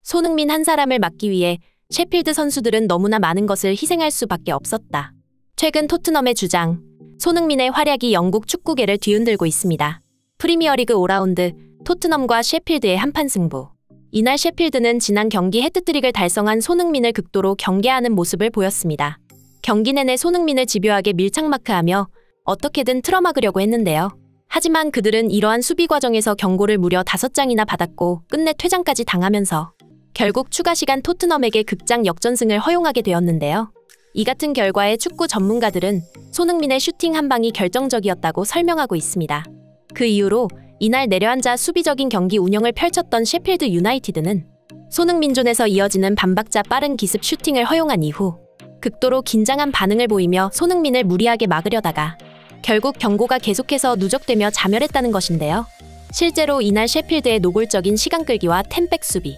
손흥민 한 사람을 막기 위해 셰필드 선수들은 너무나 많은 것을 희생할 수밖에 없었다. 최근 토트넘의 주장, 손흥민의 활약이 영국 축구계를 뒤흔들고 있습니다. 프리미어리그 5라운드, 토트넘과 셰필드의 한판 승부. 이날 셰필드는 지난 경기 해트트릭을 달성한 손흥민을 극도로 경계하는 모습을 보였습니다. 경기 내내 손흥민을 집요하게 밀착마크하며 어떻게든 틀어막으려고 했는데요. 하지만 그들은 이러한 수비 과정에서 경고를 무려 5장이나 받았고 끝내 퇴장까지 당하면서 결국 추가 시간 토트넘에게 극장 역전승을 허용하게 되었는데요. 이 같은 결과에 축구 전문가들은 손흥민의 슈팅 한 방이 결정적이었다고 설명하고 있습니다. 그 이후로 이날 내려앉아 수비적인 경기 운영을 펼쳤던 셰필드 유나이티드는 손흥민존에서 이어지는 반박자 빠른 기습 슈팅을 허용한 이후 극도로 긴장한 반응을 보이며 손흥민을 무리하게 막으려다가 결국 경고가 계속해서 누적되며 자멸했다는 것인데요. 실제로 이날 셰필드의 노골적인 시간 끌기와 템백 수비,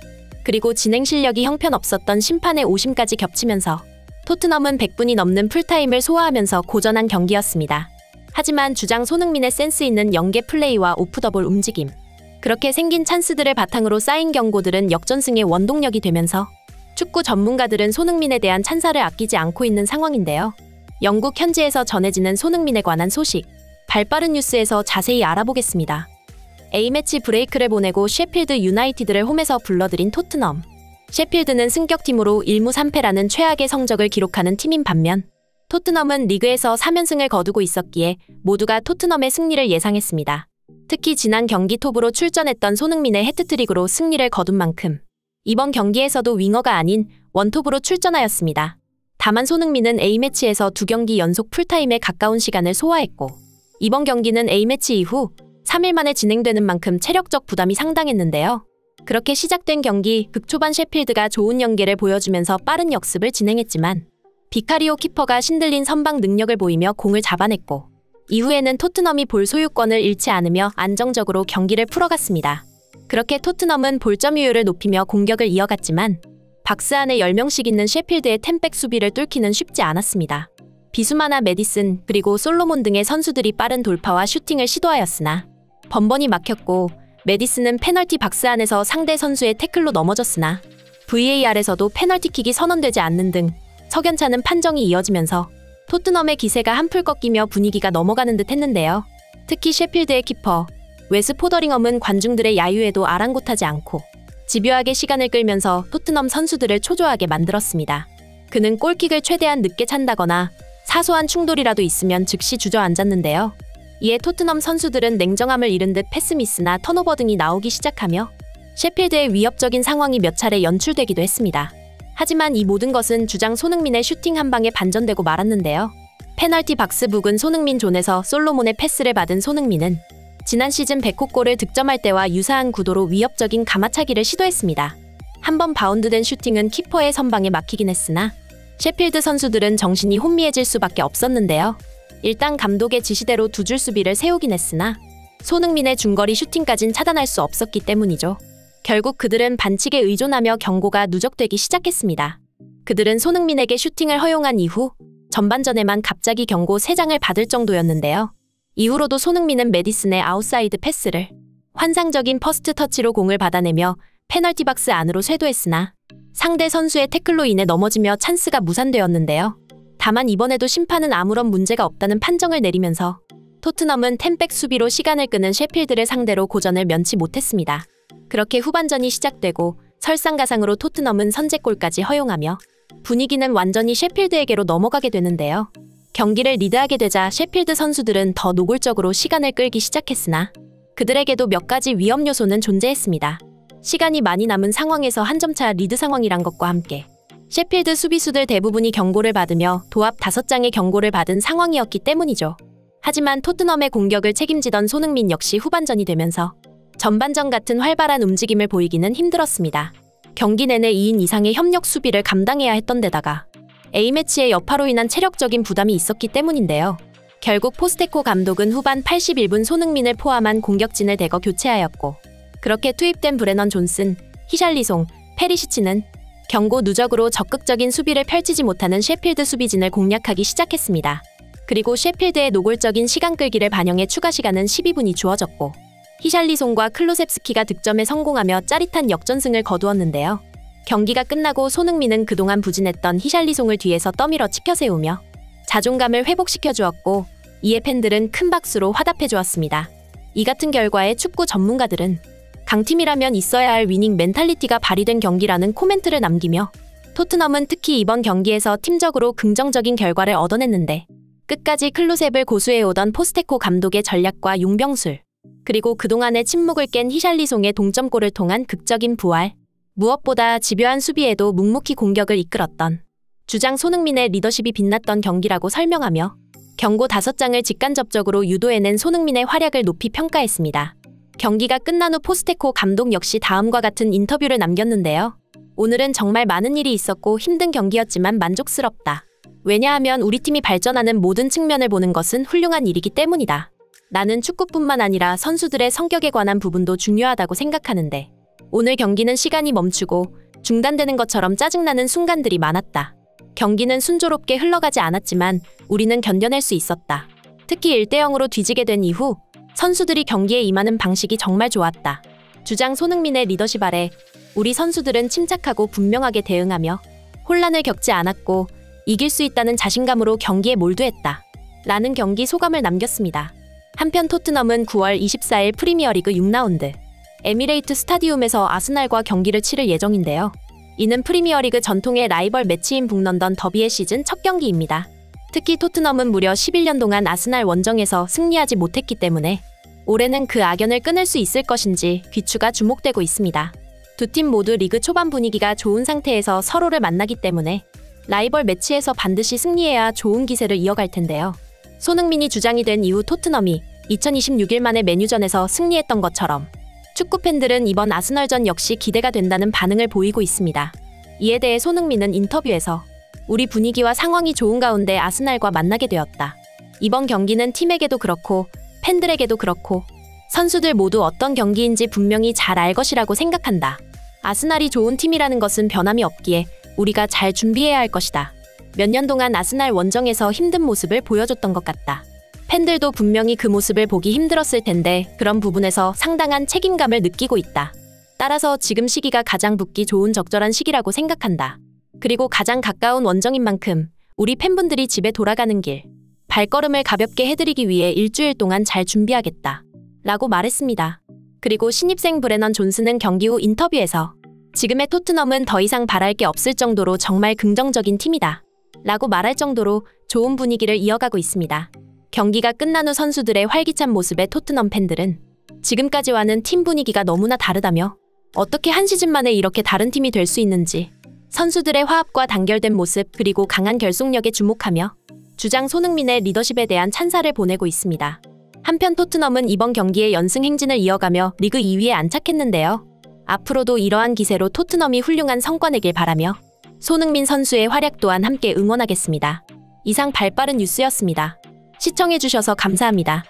그리고 진행 실력이 형편없었던 심판의 오심까지 겹치면서 토트넘은 100분이 넘는 풀타임을 소화하면서 고전한 경기였습니다. 하지만 주장 손흥민의 센스 있는 연계 플레이와 오프더볼 움직임, 그렇게 생긴 찬스들을 바탕으로 쌓인 경고들은 역전승의 원동력이 되면서 축구 전문가들은 손흥민에 대한 찬사를 아끼지 않고 있는 상황인데요. 영국 현지에서 전해지는 손흥민에 관한 소식, 발빠른 뉴스에서 자세히 알아보겠습니다. A매치 브레이크를 보내고 셰필드 유나이티드를 홈에서 불러들인 토트넘. 셰필드는 승격팀으로 1무 3패라는 최악의 성적을 기록하는 팀인 반면 토트넘은 리그에서 3연승을 거두고 있었기에 모두가 토트넘의 승리를 예상했습니다. 특히 지난 경기 톱으로 출전했던 손흥민의 해트트릭으로 승리를 거둔 만큼 이번 경기에서도 윙어가 아닌 원톱으로 출전하였습니다. 다만 손흥민은 A매치에서 2경기 연속 풀타임에 가까운 시간을 소화했고 이번 경기는 A매치 이후 3일 만에 진행되는 만큼 체력적 부담이 상당했는데요. 그렇게 시작된 경기 극초반 셰필드가 좋은 연계를 보여주면서 빠른 역습을 진행했지만 비카리오 키퍼가 신들린 선방 능력을 보이며 공을 잡아냈고 이후에는 토트넘이 볼 소유권을 잃지 않으며 안정적으로 경기를 풀어갔습니다. 그렇게 토트넘은 볼점유율을 높이며 공격을 이어갔지만 박스 안에 10명씩 있는 셰필드의 템백 수비를 뚫기는 쉽지 않았습니다. 비수마나 메디슨 그리고 솔로몬 등의 선수들이 빠른 돌파와 슈팅을 시도하였으나 번번이 막혔고 메디슨은 페널티 박스 안에서 상대 선수의 태클로 넘어졌으나 VAR에서도 페널티킥이 선언되지 않는 등 석연찮은 판정이 이어지면서 토트넘의 기세가 한풀 꺾이며 분위기가 넘어가는 듯 했는데요. 특히 셰필드의 키퍼 웨스 포더링엄은 관중들의 야유에도 아랑곳하지 않고 집요하게 시간을 끌면서 토트넘 선수들을 초조하게 만들었습니다. 그는 골킥을 최대한 늦게 찬다거나 사소한 충돌이라도 있으면 즉시 주저앉았는데요. 이에 토트넘 선수들은 냉정함을 잃은 듯 패스미스나 턴오버 등이 나오기 시작하며 셰필드의 위협적인 상황이 몇 차례 연출되기도 했습니다. 하지만 이 모든 것은 주장 손흥민의 슈팅 한 방에 반전되고 말았는데요. 페널티 박스 부근 손흥민 존에서 솔로몬의 패스를 받은 손흥민은 지난 시즌 베코골을 득점할 때와 유사한 구도로 위협적인 가마차기를 시도했습니다. 한번 바운드된 슈팅은 키퍼의 선방에 막히긴 했으나 셰필드 선수들은 정신이 혼미해질 수밖에 없었는데요. 일단 감독의 지시대로 두 줄 수비를 세우긴 했으나 손흥민의 중거리 슈팅까진 차단할 수 없었기 때문이죠. 결국 그들은 반칙에 의존하며 경고가 누적되기 시작했습니다. 그들은 손흥민에게 슈팅을 허용한 이후 전반전에만 갑자기 경고 3장을 받을 정도였는데요. 이후로도 손흥민은 메디슨의 아웃사이드 패스를 환상적인 퍼스트 터치로 공을 받아내며 페널티 박스 안으로 쇄도했으나 상대 선수의 태클로 인해 넘어지며 찬스가 무산되었는데요. 다만 이번에도 심판은 아무런 문제가 없다는 판정을 내리면서 토트넘은 템백 수비로 시간을 끄는 셰필드를 상대로 고전을 면치 못했습니다. 그렇게 후반전이 시작되고 설상가상으로 토트넘은 선제골까지 허용하며 분위기는 완전히 셰필드에게로 넘어가게 되는데요. 경기를 리드하게 되자 셰필드 선수들은 더 노골적으로 시간을 끌기 시작했으나 그들에게도 몇 가지 위험 요소는 존재했습니다. 시간이 많이 남은 상황에서 한 점차 리드 상황이란 것과 함께 셰필드 수비수들 대부분이 경고를 받으며 도합 5장의 경고를 받은 상황이었기 때문이죠. 하지만 토트넘의 공격을 책임지던 손흥민 역시 후반전이 되면서 전반전 같은 활발한 움직임을 보이기는 힘들었습니다. 경기 내내 2인 이상의 협력 수비를 감당해야 했던 데다가 A매치의 여파로 인한 체력적인 부담이 있었기 때문인데요. 결국 포스테코 감독은 후반 81분 손흥민을 포함한 공격진을 대거 교체하였고 그렇게 투입된 브레넌 존슨, 히샬리송, 페리시치는 경고 누적으로 적극적인 수비를 펼치지 못하는 셰필드 수비진을 공략하기 시작했습니다. 그리고 셰필드의 노골적인 시간 끌기를 반영해 추가 시간은 12분이 주어졌고 히샬리송과 클로셉스키가 득점에 성공하며 짜릿한 역전승을 거두었는데요. 경기가 끝나고 손흥민은 그동안 부진했던 히샬리송을 뒤에서 떠밀어 치켜 세우며 자존감을 회복시켜 주었고, 이에 팬들은 큰 박수로 화답해 주었습니다. 이 같은 결과에 축구 전문가들은 강팀이라면 있어야 할 위닝 멘탈리티가 발휘된 경기라는 코멘트를 남기며, 토트넘은 특히 이번 경기에서 팀적으로 긍정적인 결과를 얻어냈는데 끝까지 클로셉을 고수해오던 포스테코 감독의 전략과 용병술, 그리고 그동안의 침묵을 깬 히샬리송의 동점골을 통한 극적인 부활, 무엇보다 집요한 수비에도 묵묵히 공격을 이끌었던 주장 손흥민의 리더십이 빛났던 경기라고 설명하며 경고 5장을 직간접적으로 유도해낸 손흥민의 활약을 높이 평가했습니다. 경기가 끝난 후 포스테코 감독 역시 다음과 같은 인터뷰를 남겼는데요. 오늘은 정말 많은 일이 있었고 힘든 경기였지만 만족스럽다. 왜냐하면 우리 팀이 발전하는 모든 측면을 보는 것은 훌륭한 일이기 때문이다. 나는 축구뿐만 아니라 선수들의 성격에 관한 부분도 중요하다고 생각하는데, 오늘 경기는 시간이 멈추고 중단되는 것처럼 짜증나는 순간들이 많았다. 경기는 순조롭게 흘러가지 않았지만 우리는 견뎌낼 수 있었다. 특히 1대0으로 뒤지게 된 이후 선수들이 경기에 임하는 방식이 정말 좋았다. 주장 손흥민의 리더십 아래 우리 선수들은 침착하고 분명하게 대응하며 혼란을 겪지 않았고 이길 수 있다는 자신감으로 경기에 몰두했다. 라는 경기 소감을 남겼습니다. 한편 토트넘은 9월 24일 프리미어리그 6라운드 에미레이트 스타디움에서 아스날과 경기를 치를 예정인데요. 이는 프리미어리그 전통의 라이벌 매치인 북런던 더비의 시즌 첫 경기입니다. 특히 토트넘은 무려 11년 동안 아스날 원정에서 승리하지 못했기 때문에 올해는 그 악연을 끊을 수 있을 것인지 귀추가 주목되고 있습니다. 두 팀 모두 리그 초반 분위기가 좋은 상태에서 서로를 만나기 때문에 라이벌 매치에서 반드시 승리해야 좋은 기세를 이어갈 텐데요. 손흥민이 주장이 된 이후 토트넘이 2026일 만에 맨유전에서 승리했던 것처럼 축구 팬들은 이번 아스널전 역시 기대가 된다는 반응을 보이고 있습니다. 이에 대해 손흥민은 인터뷰에서 우리 분위기와 상황이 좋은 가운데 아스날과 만나게 되었다. 이번 경기는 팀에게도 그렇고 팬들에게도 그렇고 선수들 모두 어떤 경기인지 분명히 잘 알 것이라고 생각한다. 아스날이 좋은 팀이라는 것은 변함이 없기에 우리가 잘 준비해야 할 것이다. 몇 년 동안 아스날 원정에서 힘든 모습을 보여줬던 것 같다. 팬들도 분명히 그 모습을 보기 힘들었을 텐데 그런 부분에서 상당한 책임감을 느끼고 있다. 따라서 지금 시기가 가장 붙기 좋은 적절한 시기라고 생각한다. 그리고 가장 가까운 원정인 만큼 우리 팬분들이 집에 돌아가는 길, 발걸음을 가볍게 해드리기 위해 일주일 동안 잘 준비하겠다. 라고 말했습니다. 그리고 신입생 브레넌 존스는 경기 후 인터뷰에서 지금의 토트넘은 더 이상 바랄 게 없을 정도로 정말 긍정적인 팀이다. 라고 말할 정도로 좋은 분위기를 이어가고 있습니다. 경기가 끝난 후 선수들의 활기찬 모습에 토트넘 팬들은 지금까지와는 팀 분위기가 너무나 다르다며 어떻게 한 시즌 만에 이렇게 다른 팀이 될 수 있는지 선수들의 화합과 단결된 모습 그리고 강한 결속력에 주목하며 주장 손흥민의 리더십에 대한 찬사를 보내고 있습니다. 한편 토트넘은 이번 경기에 연승 행진을 이어가며 리그 2위에 안착했는데요. 앞으로도 이러한 기세로 토트넘이 훌륭한 성과 내길 바라며 손흥민 선수의 활약 또한 함께 응원하겠습니다. 이상 발빠른 뉴스였습니다. 시청해주셔서 감사합니다.